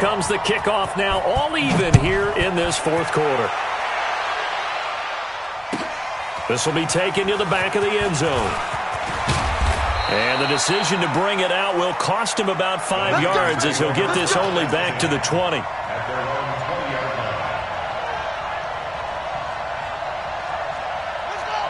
Comes the kickoff now, all even here in this fourth quarter. This will be taken to the back of the end zone. And the decision to bring it out will cost him about 5 yards as he'll get this only back to the 20.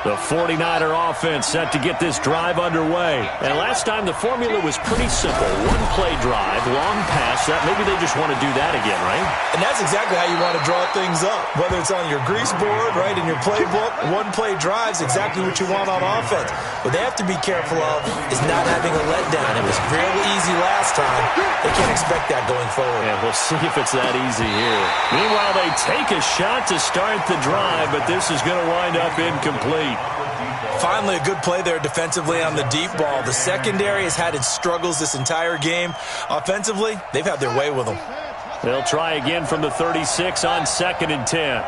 The 49er offense set to get this drive underway. And last time the formula was pretty simple. One play drive, long pass. That maybe they just want to do that again, right? And that's exactly how you want to draw things up. Whether it's on your grease board, right, in your playbook, one play drive's exactly what you want on offense. What they have to be careful of is not having a letdown. It was real easy last time. They can't expect that going forward. Yeah, we'll see if it's that easy here. Meanwhile, they take a shot to start the drive, but this is going to wind up incomplete. Finally, a good play there defensively on the deep ball. The secondary has had its struggles this entire game. Offensively, they've had their way with them. They'll try again from the 36 on 2nd and 10.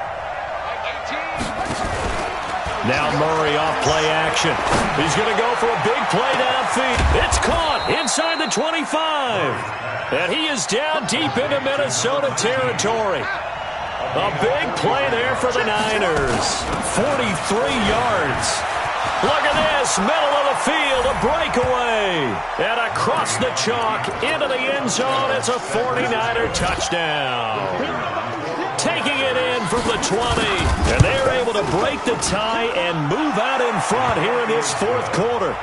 Now Murray off play action. He's going to go for a big play downfield. It's caught inside the 25. And he is down deep into Minnesota territory. A big play there for the Niners. 43 yards. Look at this, middle of the field, a breakaway. And across the chalk, into the end zone, it's a 49er touchdown. Taking it in from the 20. And they're able to break the tie and move out in front here in this fourth quarter.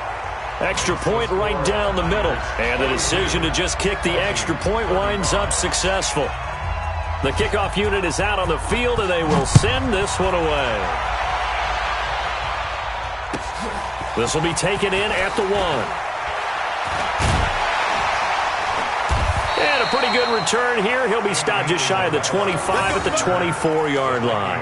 Extra point right down the middle. And the decision to just kick the extra point winds up successful. The kickoff unit is out on the field, and they will send this one away. This will be taken in at the 1. And a pretty good return here. He'll be stopped just shy of the 25 at the 24-yard line.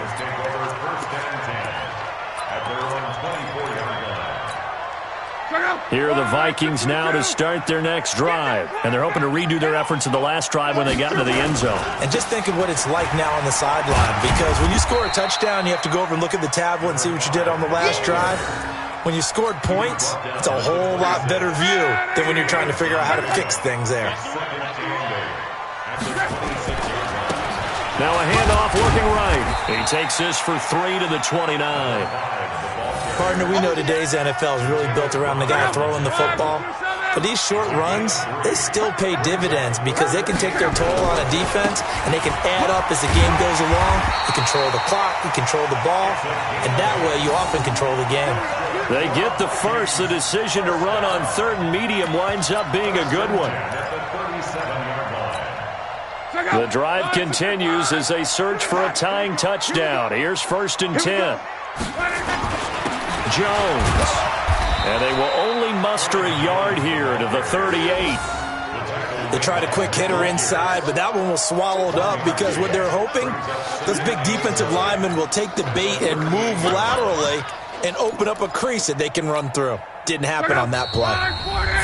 Here are the Vikings now to start their next drive. And they're hoping to redo their efforts in the last drive when they got into the end zone. And just think of what it's like now on the sideline. Because when you score a touchdown, you have to go over and look at the tablet and see what you did on the last drive. When you scored points, it's a whole lot better view than when you're trying to figure out how to fix things there. Now a handoff looking right. He takes this for 3 to the 29. Partner, we know today's NFL is really built around the guy throwing the football. But these short runs, they still pay dividends because they can take their toll on a defense and they can add up as the game goes along. You control the clock, you control the ball, and that way you often control the game. They get the first. The decision to run on 3rd and medium winds up being a good one. The drive continues as they search for a tying touchdown. Here's 1st and 10. Jones. And they will only muster a yard here to the 38. They tried a quick hitter inside, but that one was swallowed up because what they're hoping, those big defensive linemen will take the bait and move laterally and open up a crease that they can run through. Didn't happen on that play.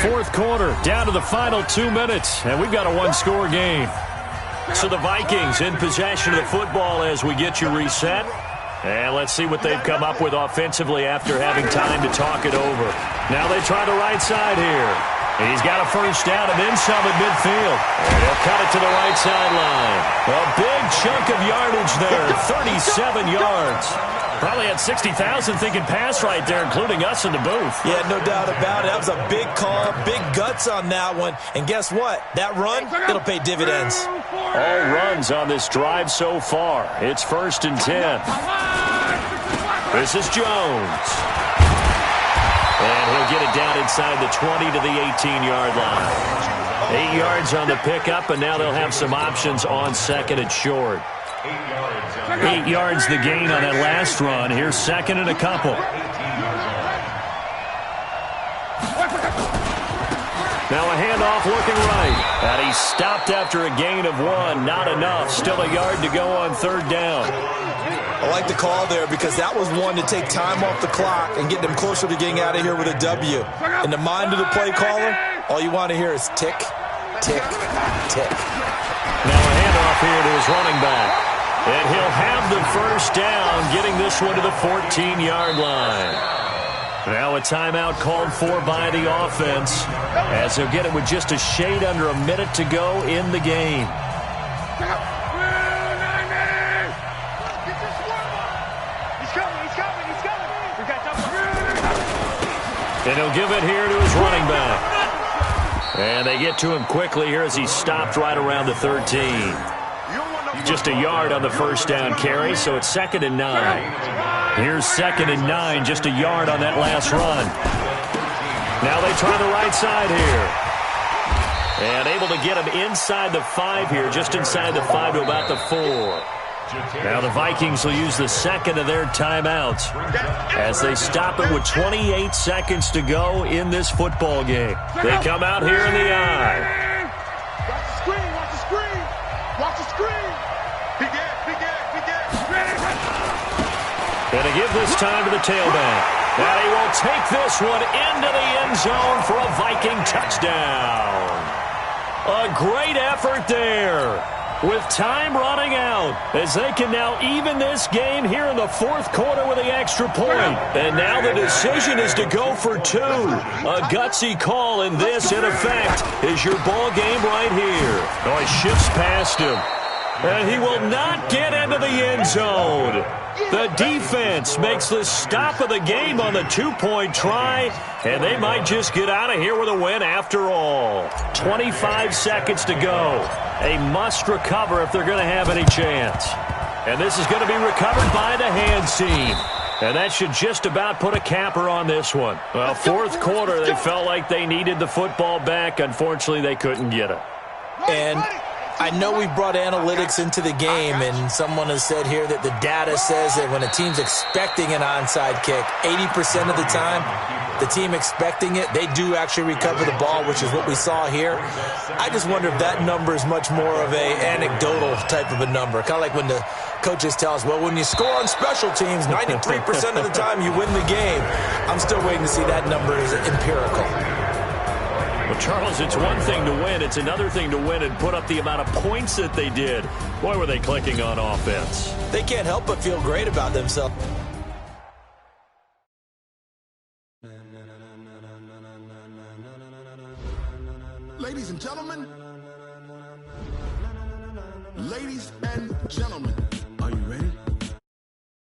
Fourth quarter, down to the final 2 minutes, and we've got a one-score game. So the Vikings in possession of the football as we get you reset. And let's see what they've come up with offensively after having time to talk it over. Now they try the right side here. He's got a first down and then some at midfield. And he'll cut it to the right sideline. A big chunk of yardage there, 37 yards. Probably had 60,000 thinking pass right there, including us in the booth. Yeah, no doubt about it. That was a big call, big guts on that one. And guess what? That run, it'll pay dividends. All runs on this drive so far. It's 1st and 10. This is Jones. And he'll get it down inside the 20 to the 18-yard line. 8 yards on the pickup, and now they'll have some options on 2nd and short. 8 yards the gain on that last run. Here's 2nd and a couple. Now a handoff looking right. And he's stopped after a gain of 1. Not enough. Still a yard to go on 3rd down. I like the call there because that was one to take time off the clock and get them closer to getting out of here with a W. In the mind of the play caller, all you want to hear is tick, tick, tick. Now a handoff here to his running back. And he'll have the first down, getting this one to the 14-yard line. Now a timeout called for by the offense as they'll get it with just a shade under a minute to go in the game. And he'll give it here to his running back. And they get to him quickly here as he stopped right around the 13. Just a yard on the first down carry, so it's 2nd and 9. Here's 2nd and 9, just a yard on that last run. Now they try the right side here. And able to get him inside the 5 here, just inside the 5 to about the 4. Now the Vikings will use the second of their timeouts as they stop it with 28 seconds to go in this football game. They come out here in the eye. Watch the screen, watch the screen. Watch the screen. Big ass. And to give this time to the tailback. And he will take this one into the end zone for a Viking touchdown. A great effort there. With time running out, as they can now even this game here in the 4th quarter with the extra point. And now the decision is to go for 2. A gutsy call, and this, in effect, is your ball game right here. Oh, he shifts past him. And he will not get into the end zone. The defense makes the stop of the game on the 2-point try, and they might just get out of here with a win after all. 25 seconds to go. A must recover if they're going to have any chance. And this is going to be recovered by the hands team. And that should just about put a capper on this one. Well, 4th quarter, they felt like they needed the football back. Unfortunately, they couldn't get it. And I know we brought analytics into the game, and someone has said here that the data says that when a team's expecting an onside kick, 80% of the time, the team expecting it, they do actually recover the ball, which is what we saw here. I just wonder if that number is much more of a anecdotal type of a number. Kind of like when the coaches tell us, well, when you score on special teams, 93% of the time you win the game. I'm still waiting to see that number is empirical. Well, Charles, it's one thing to win. It's another thing to win and put up the amount of points that they did. Boy, were they clicking on offense. They can't help but feel great about themselves. Ladies and gentlemen, are you ready?